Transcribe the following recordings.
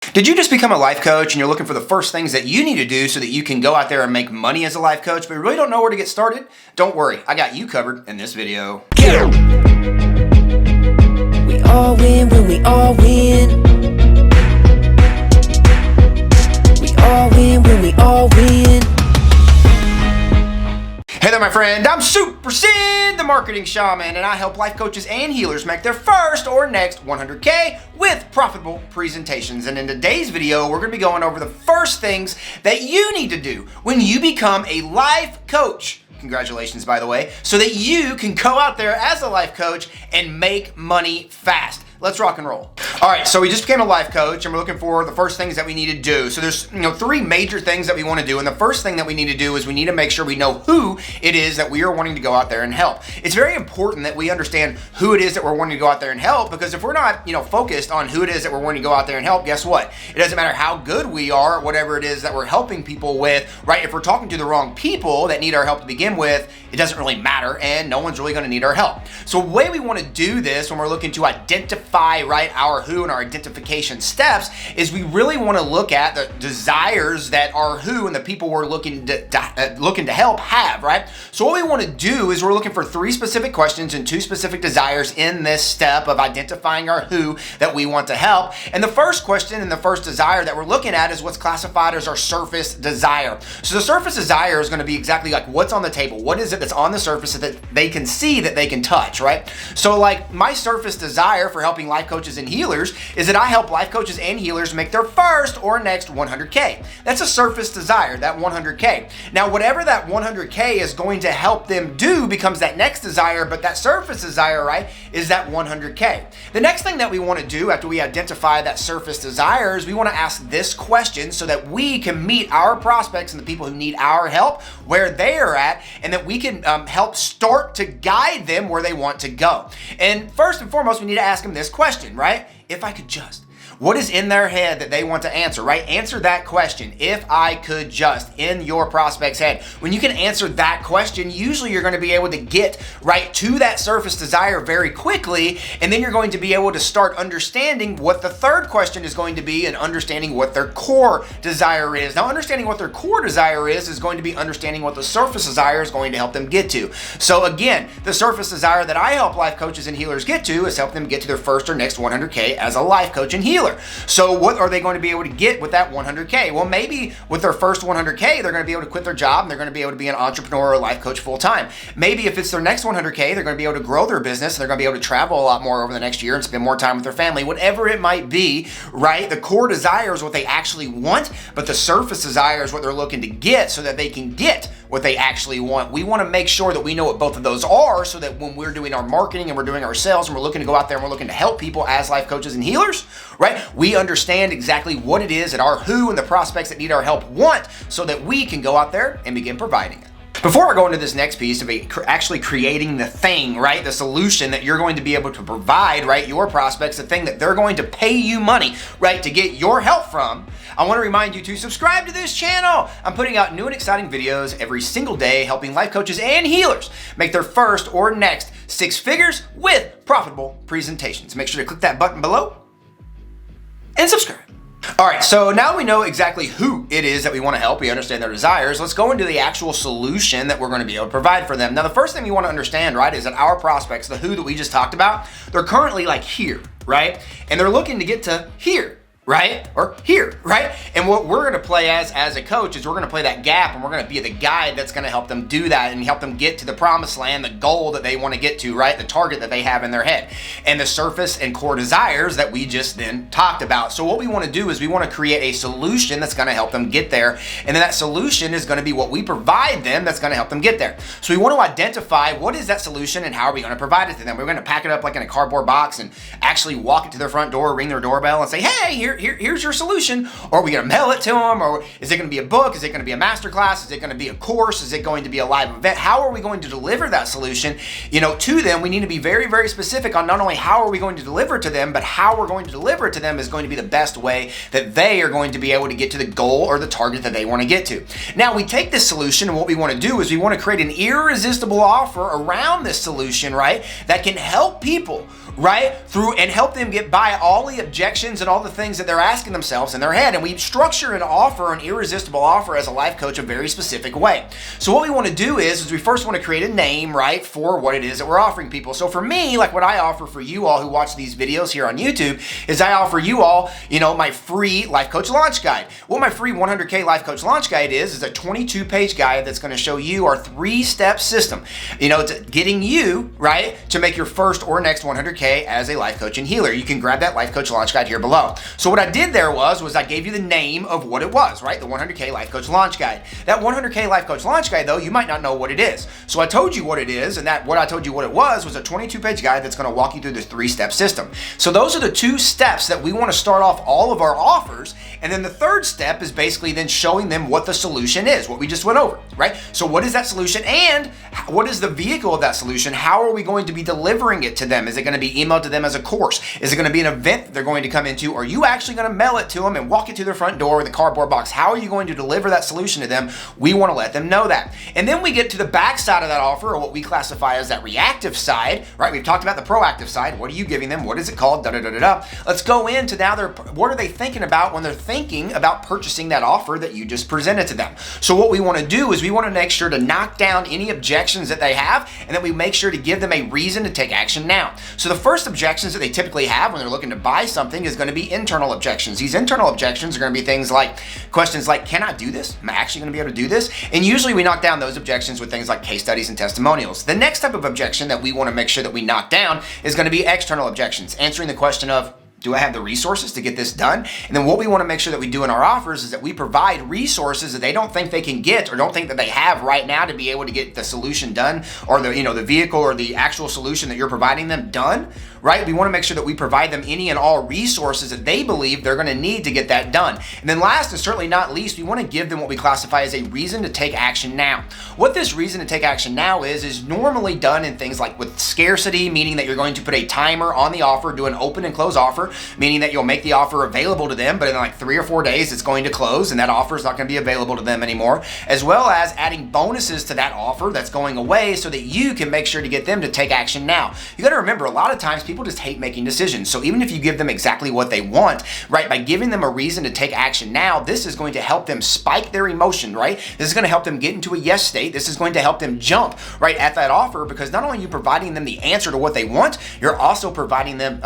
Did you just become a life coach and you're looking for the first things that you need to do so that you can go out there and make money as a life coach, but you really don't know where to get started? Don't worry, I got you covered in this video. We all win when we all win. We all win when we all win. Hey there, my friend. I'm Super Sid, the marketing shaman, and I help life coaches and healers make their first or next 100K with profitable presentations. And in today's video, we're going to be going over the first things that you need to do when you become a life coach. Congratulations, by the way, so that you can go out there as a life coach and make money fast. Let's rock and roll. All right, so we just became a life coach and we're looking for the first things that we need to do. So there's three major things that we want to do. And the first thing that we need to do is we need to make sure we know who it is that we are wanting to go out there and help. It's very important that we understand who it is that we're wanting to go out there and help, because if we're not, focused on who it is that we're wanting to go out there and help, guess what? It doesn't matter how good we are at whatever it is that we're helping people with, right? If we're talking to the wrong people that need our help to begin with, it doesn't really matter and no one's really going to need our help. So the way we want to do this when we're looking to identify, right, our who and our identification steps is we really want to look at the desires that our who and the people we're looking to help have, right? So what we want to do is we're looking for three specific questions and two specific desires in this step of identifying our who that we want to help. And the first question and the first desire that we're looking at is what's classified as our surface desire. So the surface desire is going to be exactly like what's on the table. What is it that's on the surface that they can see, that they can touch, right? So like my surface desire for helping life coaches and healers is that I help life coaches and healers make their first or next 100K. That's a surface desire, that 100K. Now, whatever that 100K is going to help them do becomes that next desire, but that surface desire, right, is that 100K. The next thing that we want to do after we identify that surface desire is we want to ask this question so that we can meet our prospects and the people who need our help where they are at, and that we can help start to guide them where they want to go. And first and foremost, we need to ask them this question, right? If I could just. What is in their head that they want to answer, right? Answer that question. If I could just, in your prospect's head. When you can answer that question, usually you're going to be able to get right to that surface desire very quickly, and then you're going to be able to start understanding what the third question is going to be and understanding what their core desire is. Now, understanding what their core desire is going to be understanding what the surface desire is going to help them get to. So again, the surface desire that I help life coaches and healers get to is help them get to their first or next 100K as a life coach and healer. So what are they going to be able to get with that 100K? Well, maybe with their first 100K, they're going to be able to quit their job and they're going to be able to be an entrepreneur or a life coach full time. Maybe if it's their next 100K, they're going to be able to grow their business and they're going to be able to travel a lot more over the next year and spend more time with their family, whatever it might be, right? The core desire is what they actually want, but the surface desire is what they're looking to get so that they can get what they actually want. We want to make sure that we know what both of those are so that when we're doing our marketing and we're doing our sales and we're looking to go out there and we're looking to help people as life coaches and healers, right? We understand exactly what it is that our who and the prospects that need our help want so that we can go out there and begin providing it. Before I go into this next piece of actually creating the thing, right, the solution that you're going to be able to provide, right, your prospects, the thing that they're going to pay you money, right, to get your help from, I want to remind you to subscribe to this channel. I'm putting out new and exciting videos every single day helping life coaches and healers make their first or next 6 figures with profitable presentations. Make sure to click that button below and subscribe. All right, so now we know exactly who it is that we want to help. We understand their desires. Let's go into the actual solution that we're going to be able to provide for them. Now, the first thing you want to understand, right, is that our prospects, the who that we just talked about, they're currently like here, right? And they're looking to get to here. Right? Or here, right? And what we're going to play as a coach is we're going to play that gap and we're going to be the guide that's going to help them do that and help them get to the promised land, the goal that they want to get to, right? The target that they have in their head and the surface and core desires that we just then talked about. So what we want to do is we want to create a solution that's going to help them get there. And then that solution is going to be what we provide them that's going to help them get there. So we want to identify what is that solution and how are we going to provide it to them. We're going to pack it up like in a cardboard box and actually walk it to their front door, ring their doorbell and say, hey, here's your solution. Or are we going to mail it to them? Or is it going to be a book? Is it going to be a masterclass? Is it going to be a course? Is it going to be a live event? How are we going to deliver that solution, to them? We need to be very, very specific on not only how are we going to deliver it to them, but how we're going to deliver it to them is going to be the best way that they are going to be able to get to the goal or the target that they want to get to. Now, we take this solution and what we want to do is we want to create an irresistible offer around this solution, right? That can help people right? And help them get by all the objections and all the things that they're asking themselves in their head. And we structure an offer, an irresistible offer as a life coach, a very specific way. So what we want to do is we first want to create a name, right, for what it is that we're offering people. So for me, like what I offer for you all who watch these videos here on YouTube is I offer you all, my free Life Coach Launch Guide. What my free 100K Life Coach Launch Guide is a 22-page guide that's going to show you our 3-step system, to getting you, right, to make your first or next 100K as a life coach and healer. You can grab that Life Coach Launch Guide here below. So what I did there was I gave you the name of what it was, right? The 100K Life Coach Launch Guide. That 100K Life Coach Launch Guide, though, you might not know what it is. So I told you what it is, and what I told you what it was a 22-page guide that's going to walk you through this 3-step system. So those are the 2 steps that we want to start off all of our offers. And then the 3rd step is basically then showing them what the solution is, what we just went over, right? So what is that solution and what is the vehicle of that solution? How are we going to be delivering it to them? Is it going to be emailed to them as a course? Is it going to be an event that they're going to come into? Are you actually going to mail it to them and walk it to their front door with a cardboard box? How are you going to deliver that solution to them? We want to let them know that. And then we get to the back side of that offer, or what we classify as that reactive side, right? We've talked about the proactive side. What are you giving them? What is it called? Let's go into now what are they thinking about when they're thinking about purchasing that offer that you just presented to them. So what we want to do is we want to make sure to knock down any objections that they have, and then we make sure to give them a reason to take action now. So the first objections that they typically have when they're looking to buy something is going to be internal objections. These internal objections are going to be things like questions like, can I do this? Am I actually going to be able to do this? And usually we knock down those objections with things like case studies and testimonials. The next type of objection that we want to make sure that we knock down is going to be external objections, answering the question of, do I have the resources to get this done? And then what we want to make sure that we do in our offers is that we provide resources that they don't think they can get or don't think that they have right now to be able to get the solution done, or the vehicle or the actual solution that you're providing them done, right? We want to make sure that we provide them any and all resources that they believe they're going to need to get that done. And then last and certainly not least, we want to give them what we classify as a reason to take action now. What this reason to take action now is normally done in things like with scarcity, meaning that you're going to put a timer on the offer, do an open and close offer, meaning that you'll make the offer available to them, but in like 3 or 4 days it's going to close and that offer is not going to be available to them anymore, as well as adding bonuses to that offer that's going away so that you can make sure to get them to take action now. You got to remember, a lot of times people just hate making decisions. So even if you give them exactly what they want, right, by giving them a reason to take action now, this is going to help them spike their emotion, right? This is going to help them get into a yes state. This is going to help them jump right at that offer, because not only are you providing them the answer to what they want, you're also providing them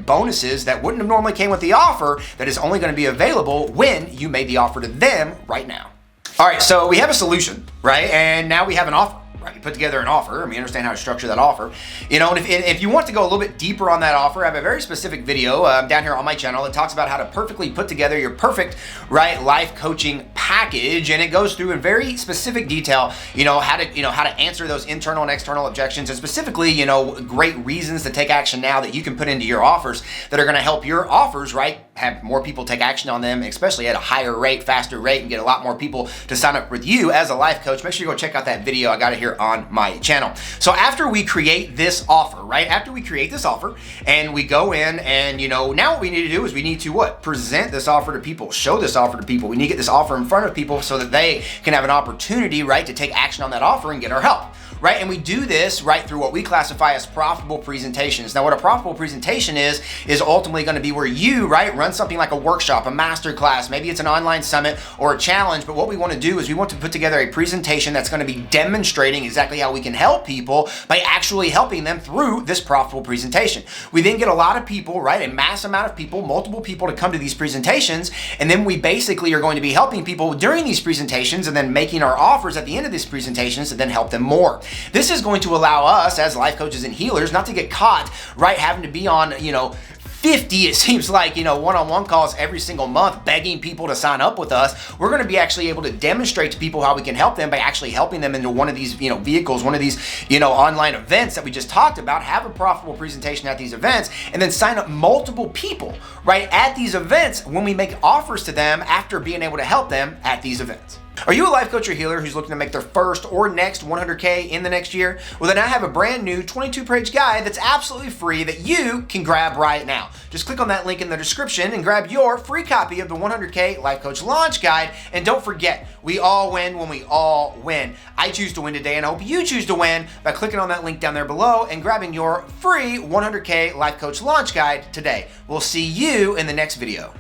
bonuses that wouldn't have normally came with the offer, that is only going to be available when you made the offer to them right now. All right, so we have a solution, right? And now we have an offer. Right, you put together an offer, and we understand how to structure that offer. And if you want to go a little bit deeper on that offer, I have a very specific video down here on my channel that talks about how to perfectly put together your perfect, right, life coaching package, and it goes through in very specific detail, how to answer those internal and external objections, and specifically, great reasons to take action now that you can put into your offers that are going to help your offers, right, have more people take action on them, especially at a higher rate, faster rate, and get a lot more people to sign up with you as a life coach. Make sure you go check out that video. I got it here on my channel. So after we create this offer, right? After we create this offer and we go in and, now what we need to do is we need to what? Present this offer to people, show this offer to people. We need to get this offer in front of people so that they can have an opportunity, right, to take action on that offer and get our help. Right? And we do this right through what we classify as profitable presentations. Now, what a profitable presentation is ultimately going to be where you, right, run something like a workshop, a master class, maybe it's an online summit or a challenge. But what we want to do is we want to put together a presentation that's going to be demonstrating exactly how we can help people by actually helping them through this profitable presentation. We then get a lot of people, right, a mass amount of people, multiple people to come to these presentations. And then we basically are going to be helping people during these presentations and then making our offers at the end of these presentations to then help them more. This is going to allow us as life coaches and healers not to get caught, right, having to be on, 50, it seems like, one-on-one calls every single month begging people to sign up with us. We're going to be actually able to demonstrate to people how we can help them by actually helping them into one of these, vehicles, one of these, online events that we just talked about, have a profitable presentation at these events, and then sign up multiple people, right, at these events when we make offers to them after being able to help them at these events. Are you a life coach or healer who's looking to make their first or next 100K in the next year? Well, then I have a brand new 22-page guide that's absolutely free that you can grab right now. Just click on that link in the description and grab your free copy of the 100K Life Coach Launch Guide. And don't forget, we all win when we all win. I choose to win today, and I hope you choose to win by clicking on that link down there below and grabbing your free 100K Life Coach Launch Guide today. We'll see you in the next video.